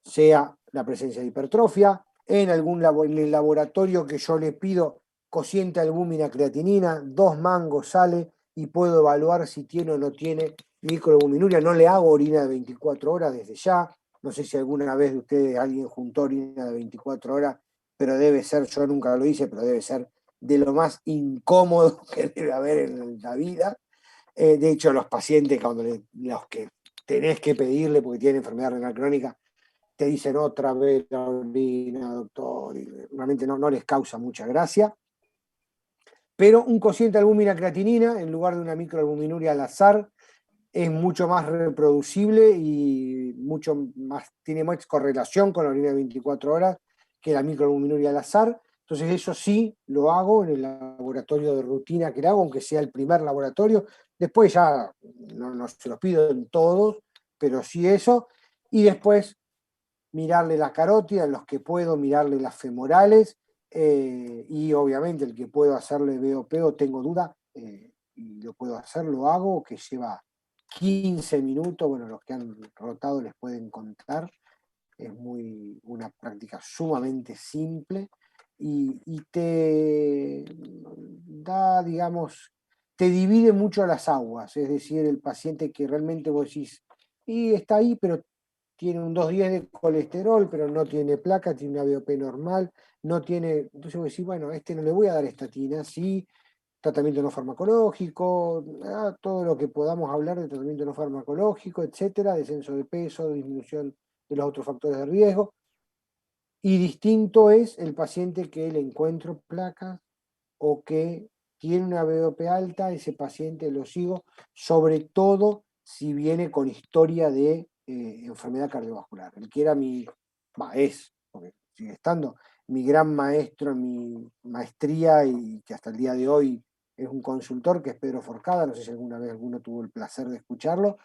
Sea la presencia de hipertrofia, en el laboratorio que yo le pido cociente albúmina creatinina, 2 mangos sale y puedo evaluar si tiene o no tiene microalbuminuria. No le hago orina de 24 horas desde ya. No sé si alguna vez de ustedes alguien juntó orina de 24 horas, pero debe ser, yo nunca lo hice, pero debe ser de lo más incómodo que debe haber en la vida. De hecho, los pacientes, cuando los que tenés que pedirle porque tienen enfermedad renal crónica, te dicen otra vez la orina, doctor, y realmente no les causa mucha gracia. Pero un cociente albúmina creatinina, en lugar de una microalbuminuria al azar, es mucho más reproducible y mucho más, tiene más correlación con la orina de 24 horas que la microalbuminuria al azar. Entonces eso sí lo hago en el laboratorio de rutina que le hago, aunque sea el primer laboratorio. Después ya no se los pido en todos, pero sí eso. Y después mirarle las carótidas, los que puedo mirarle las femorales, y obviamente el que puedo hacerle BOP o tengo duda, y lo puedo hacer, lo hago, que lleva 15 minutos, bueno, los que han rotado les pueden contar, es una práctica sumamente simple y te da, digamos, te divide mucho las aguas, es decir, el paciente que realmente vos decís, y está ahí, pero tiene un 210 de colesterol, pero no tiene placa, tiene una BOP normal, no tiene, entonces vos decís, bueno, a este no le voy a dar estatina, sí, tratamiento no farmacológico, todo lo que podamos hablar de tratamiento no farmacológico, etcétera, descenso de peso, disminución de los otros factores de riesgo. Y distinto es el paciente que le encuentro placas o que tiene una BOP alta, ese paciente lo sigo, sobre todo si viene con historia de enfermedad cardiovascular. El que era porque sigue estando, mi gran maestro en mi maestría y que hasta el día de hoy es un consultor, que es Pedro Forcada, no sé si alguna vez alguno tuvo el placer de escucharlo.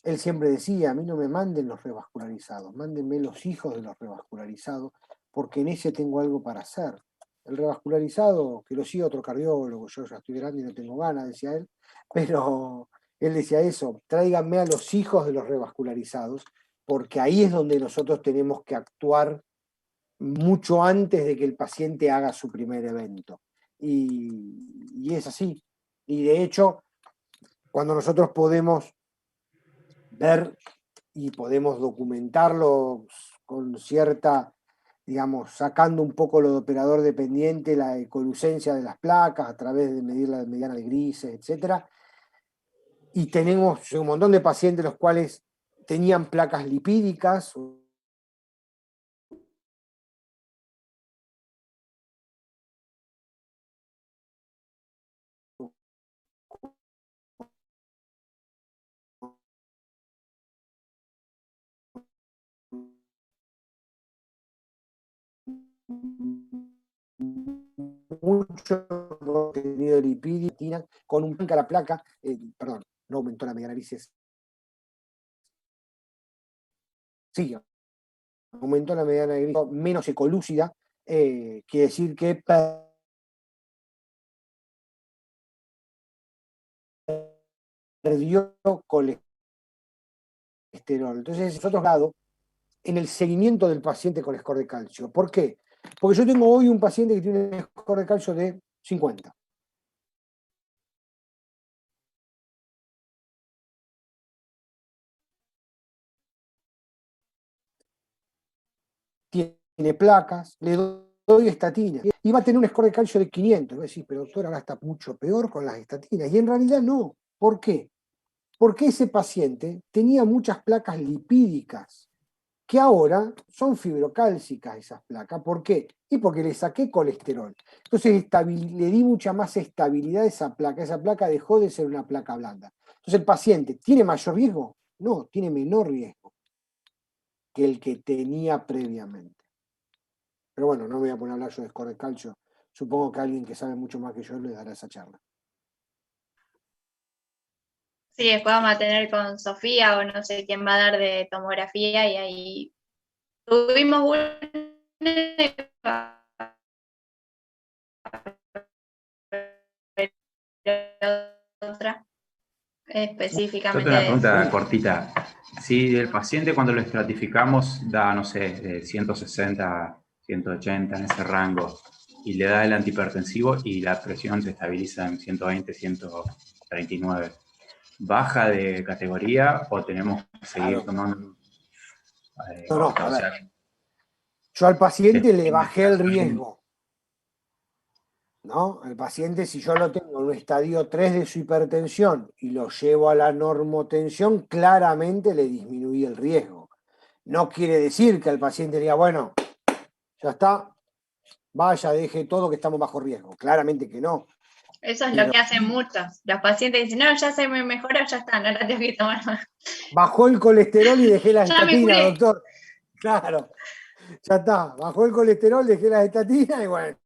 Él siempre decía, a mí no me manden los revascularizados, mándenme los hijos de los revascularizados, porque en ese tengo algo para hacer. El revascularizado, que lo siga otro cardiólogo, yo ya estoy grande y no tengo ganas, decía él, pero él decía eso, tráiganme a los hijos de los revascularizados, porque ahí es donde nosotros tenemos que actuar mucho antes de que el paciente haga su primer evento. Y es así. Y de hecho, cuando nosotros podemos ver y podemos documentarlo con cierta, digamos, sacando un poco lo de operador dependiente, la ecolucencia de las placas a través de medir la mediana de grises, etc. Y tenemos un montón de pacientes los cuales tenían placas lipídicas, mucho contenido lipídico con un pico a la placa, perdón, no aumentó la mediana grises. Sí, aumentó la mediana de grises, menos ecolúcida, quiere decir que perdió colesterol. Entonces, es otro lado en el seguimiento del paciente con score de calcio. ¿Por qué? Porque yo tengo hoy un paciente que tiene un score de calcio de 50. Tiene placas, le doy estatina y va a tener un score de calcio de 500. Voy a decir, pero doctor, ahora está mucho peor con las estatinas. Y en realidad no. ¿Por qué? Porque ese paciente tenía muchas placas lipídicas, que ahora son fibrocálcicas esas placas. ¿Por qué? Y porque le saqué colesterol. Entonces le di mucha más estabilidad a esa placa dejó de ser una placa blanda. Entonces el paciente, ¿tiene mayor riesgo? No, tiene menor riesgo que el que tenía previamente. Pero bueno, no me voy a poner a hablar yo de score de calcio. Supongo que alguien que sabe mucho más que yo le dará esa charla. Sí, después vamos a tener con Sofía o no sé quién va a dar de tomografía y ahí tuvimos otra Yo específicamente tengo una de pregunta Sí. cortita. Si el paciente cuando lo estratificamos da, no sé, de 160, 180 en ese rango, y le da el antihipertensivo y la presión se estabiliza en 120, 139. ¿Baja de categoría o tenemos que seguir tomando? No, a O ver. sea, Yo al paciente le en bajé el medicación, riesgo, ¿no? Al paciente, si yo lo tengo en un estadio 3 de su hipertensión y lo llevo a la normotensión, claramente le disminuí el riesgo. No quiere decir que al paciente diga, bueno, ya está, vaya, deje todo que estamos bajo riesgo. Claramente que no. Eso es lo Pero que hacen muchos. Los pacientes dicen, no, ya se me mejoró, ya está, no la tengo que tomar más. bajó el colesterol y dejé las Ya me estatinas, curé. doctor. Claro, ya está. Bajó el colesterol, dejé las estatinas y bueno,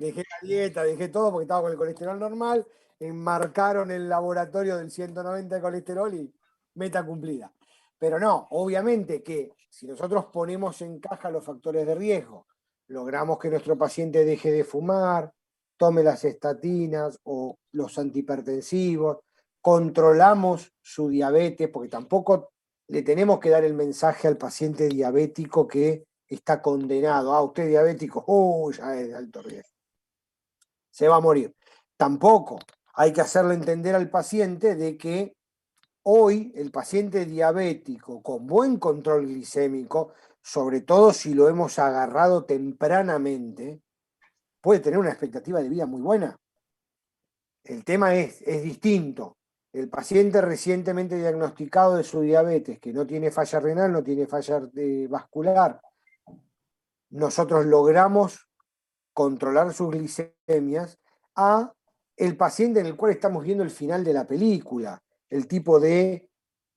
dejé la dieta, dejé todo porque estaba con el colesterol normal. Enmarcaron el laboratorio del 190 de colesterol y meta cumplida. Pero no, obviamente que si nosotros ponemos en caja los factores de riesgo, logramos que nuestro paciente deje de fumar, tome las estatinas o los antihipertensivos, controlamos su diabetes, porque tampoco le tenemos que dar el mensaje al paciente diabético que está condenado. Ah, usted es diabético, ya es de alto riesgo. Se va a morir. Tampoco hay que hacerle entender al paciente de que hoy el paciente diabético con buen control glicémico, sobre todo si lo hemos agarrado tempranamente, puede tener una expectativa de vida muy buena. El tema es distinto. El paciente recientemente diagnosticado de su diabetes, que no tiene falla renal, no tiene falla vascular, nosotros logramos controlar sus glicemias, a el paciente en el cual estamos viendo el final de la película, el tipo de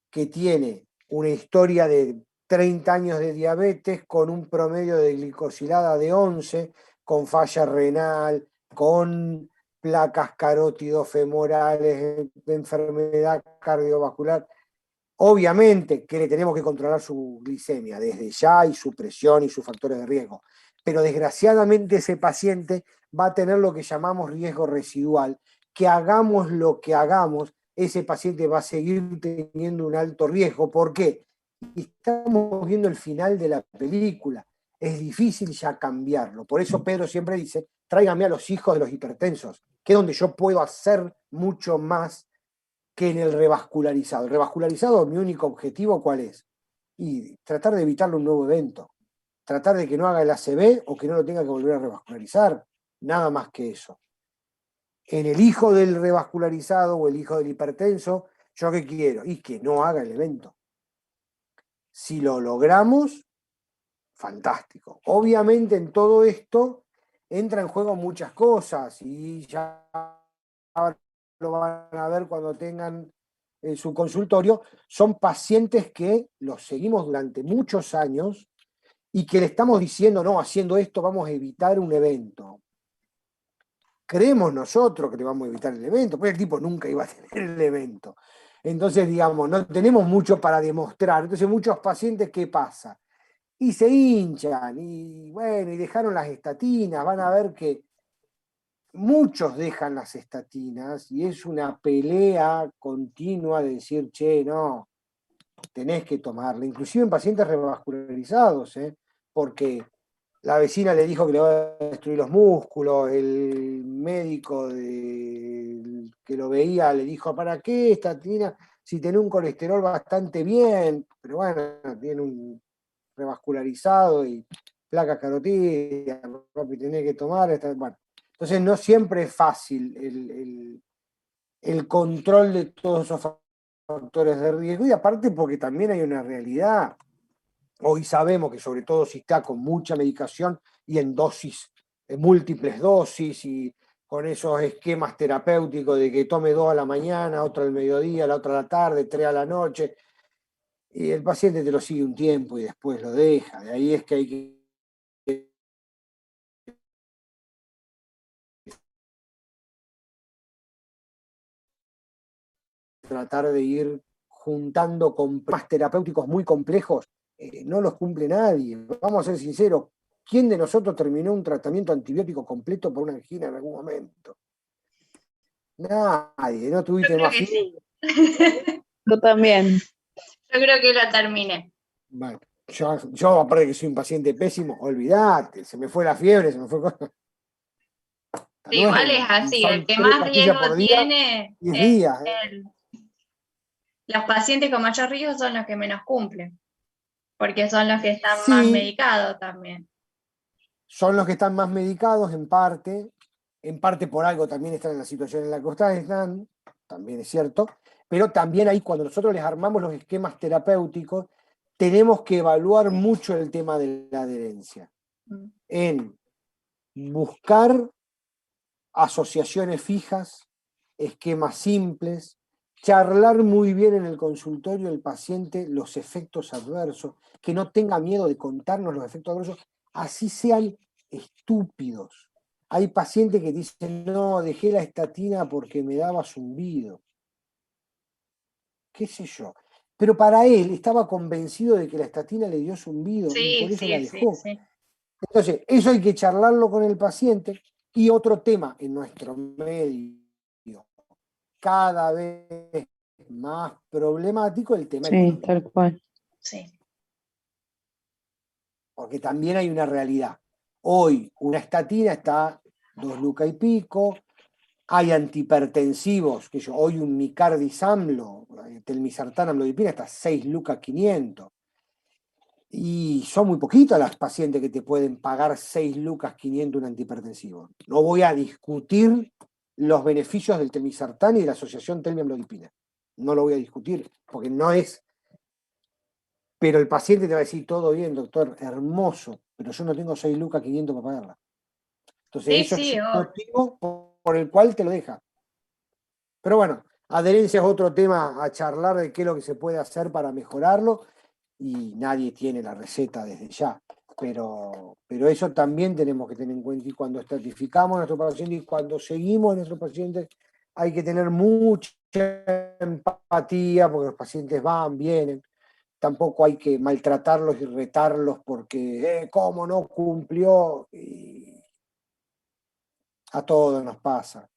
que tiene una historia de 30 años de diabetes con un promedio de glicosilada de 11, con falla renal, con placas carótido-femorales, enfermedad cardiovascular. Obviamente que le tenemos que controlar su glicemia desde ya y su presión y sus factores de riesgo, pero desgraciadamente ese paciente va a tener lo que llamamos riesgo residual, que hagamos lo que hagamos, ese paciente va a seguir teniendo un alto riesgo. ¿Por qué? Estamos viendo el final de la película, es difícil ya cambiarlo. Por eso Pedro siempre dice, tráigame a los hijos de los hipertensos, que es donde yo puedo hacer mucho más que en el revascularizado. El revascularizado, mi único objetivo, ¿cuál es? Y tratar de evitarle un nuevo evento. Tratar de que no haga el ACV o que no lo tenga que volver a revascularizar. Nada más que eso. En el hijo del revascularizado o el hijo del hipertenso, ¿yo qué quiero? Y que no haga el evento. Si lo logramos, fantástico. Obviamente en todo esto entra en juego muchas cosas y ya lo van a ver cuando tengan su consultorio, son pacientes que los seguimos durante muchos años y que le estamos diciendo, no, haciendo esto vamos a evitar un evento. Creemos nosotros que le vamos a evitar el evento, porque el tipo nunca iba a tener el evento. Entonces, digamos, no tenemos mucho para demostrar. Entonces, muchos pacientes, ¿qué pasa? Y se hinchan, y bueno, y dejaron las estatinas, van a ver que muchos dejan las estatinas y es una pelea continua de decir, che, no, tenés que tomarla, inclusive en pacientes revascularizados, porque la vecina le dijo que le va a destruir los músculos, el médico que lo veía le dijo, ¿para qué estatina? Si tiene un colesterol bastante bien, pero bueno, tiene un revascularizado y placas carotídeas, papi, tenés que tomar, bueno. Entonces no siempre es fácil el control de todos esos factores de riesgo y aparte porque también hay una realidad. Hoy sabemos que sobre todo si está con mucha medicación y en dosis, en múltiples dosis y con esos esquemas terapéuticos de que tome 2 a la mañana, otro al mediodía, la otra a la tarde, 3 a la noche, y el paciente te lo sigue un tiempo y después lo deja. De ahí es que hay que tratar de ir juntando con más terapéuticos muy complejos, no los cumple nadie. Vamos a ser sinceros, ¿quién de nosotros terminó un tratamiento antibiótico completo por una angina en algún momento? Nadie, ¿no Yo tuviste creo más que fiebre? sí. Yo también. Yo creo que lo terminé. Bueno, Yo, aparte que soy un paciente pésimo, olvídate, se me fue la fiebre, se me fue... Hasta Sí, igual luego. es así, Son el que 3 más pastillas riesgo por día, tiene 10 es días. los pacientes con mayor riesgo son los que menos cumplen, porque son los que están más Sí, medicados también. son los que están más medicados en parte por algo también están en la situación en la que ustedes están, también es cierto, pero también ahí cuando nosotros les armamos los esquemas terapéuticos, tenemos que evaluar mucho el tema de la adherencia, en buscar asociaciones fijas, esquemas simples, charlar muy bien en el consultorio el paciente los efectos adversos, que no tenga miedo de contarnos los efectos adversos, así sean estúpidos. Hay pacientes que dicen, no, dejé la estatina porque me daba zumbido. ¿Qué sé yo? Pero para él estaba convencido de que la estatina le dio zumbido y por eso la dejó. Sí. Entonces, eso hay que charlarlo con el paciente. Y otro tema en nuestro medio, cada vez más problemático, el tema Sí, económico. tal cual. Sí. Porque también hay una realidad. Hoy una estatina está 2 lucas y pico, hay antihipertensivos, que yo, hoy un Micardis AMLO, telmisartán amlodipina está 6 lucas 500. Y son muy poquitas las pacientes que te pueden pagar 6 lucas 500 un antihipertensivo. No voy a discutir los beneficios del telmisartán y de la asociación telmiamlodipina. No lo voy a discutir, porque no es. Pero el paciente te va a decir, todo bien, doctor, hermoso, pero yo no tengo 6 lucas 500 para pagarla. Entonces, eso es un motivo por el cual te lo deja. Pero bueno, adherencia es otro tema a charlar de qué es lo que se puede hacer para mejorarlo, y nadie tiene la receta desde ya. Pero eso también tenemos que tener en cuenta, y cuando estratificamos a nuestro paciente y cuando seguimos a nuestros pacientes, hay que tener mucha empatía, porque los pacientes van, vienen. Tampoco hay que maltratarlos y retarlos porque, ¿cómo no cumplió? Y a todos nos pasa.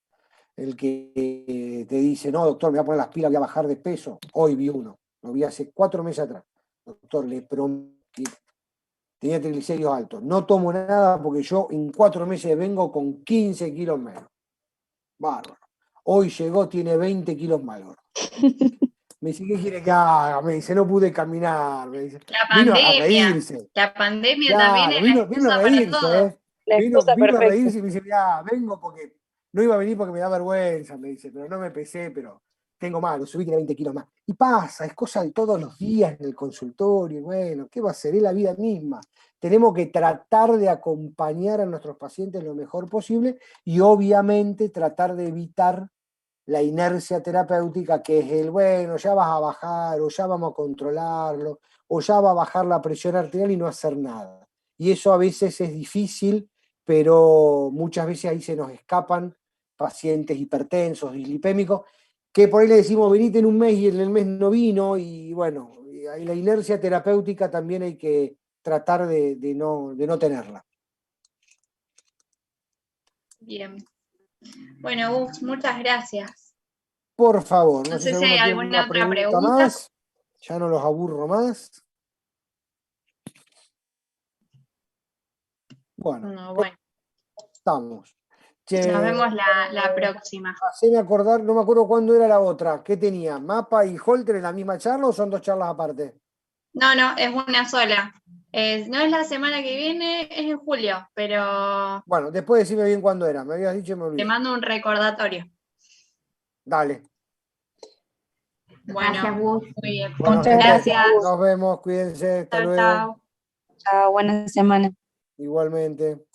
El que te dice, no, doctor, me voy a poner las pilas, voy a bajar de peso. Hoy vi uno, lo vi hace 4 meses atrás. Doctor, le prometí, tenía triglicéridos altos. No tomo nada porque yo en 4 meses vengo con 15 kilos menos. Bárbaro. Hoy llegó, tiene 20 kilos más. Me dice, ¿qué quiere que haga? Me dice, no pude caminar. Me dice, vino a reírse. La pandemia también Claro, es la vino a excusa para reírse, todo. La excusa Vino a perfecta. reírse y me dice, ya, vengo porque no iba a venir porque me da vergüenza, me dice, pero no me pesé, pero tengo más, lo subí, tiene 20 kilos más. Y pasa, es cosa de todos los días en el consultorio, y bueno, ¿qué va a ser? Es la vida misma. Tenemos que tratar de acompañar a nuestros pacientes lo mejor posible y obviamente tratar de evitar la inercia terapéutica, que es el, bueno, ya vas a bajar, o ya vamos a controlarlo, o ya va a bajar la presión arterial y no hacer nada. Y eso a veces es difícil, pero muchas veces ahí se nos escapan pacientes hipertensos, dislipémicos, que por ahí le decimos, venite en un mes y en el mes no vino, y bueno, y ahí la inercia terapéutica también hay que tratar de no tenerla. Bien. Bueno, Gus, muchas gracias. Por favor, No sé si hay alguno tiene alguna otra pregunta más. Ya no los aburro más. Bueno, No, bueno, estamos. nos Che, vemos la próxima. haceme acordar, no me acuerdo cuándo era la otra. ¿Qué tenía? ¿Mapa y Holter en la misma charla o son 2 charlas aparte? No, es una sola. No es la semana que viene, es en julio, pero Bueno, después decime bien cuándo era. Me habías dicho y me te olvidé. mando un recordatorio. Dale. Bueno, Gracias, Gus. muy bien. Bueno, Muchas gente, Gracias. gracias. nos vemos, cuídense, hasta Chao, luego. chao. Chao, buena semana. Igualmente.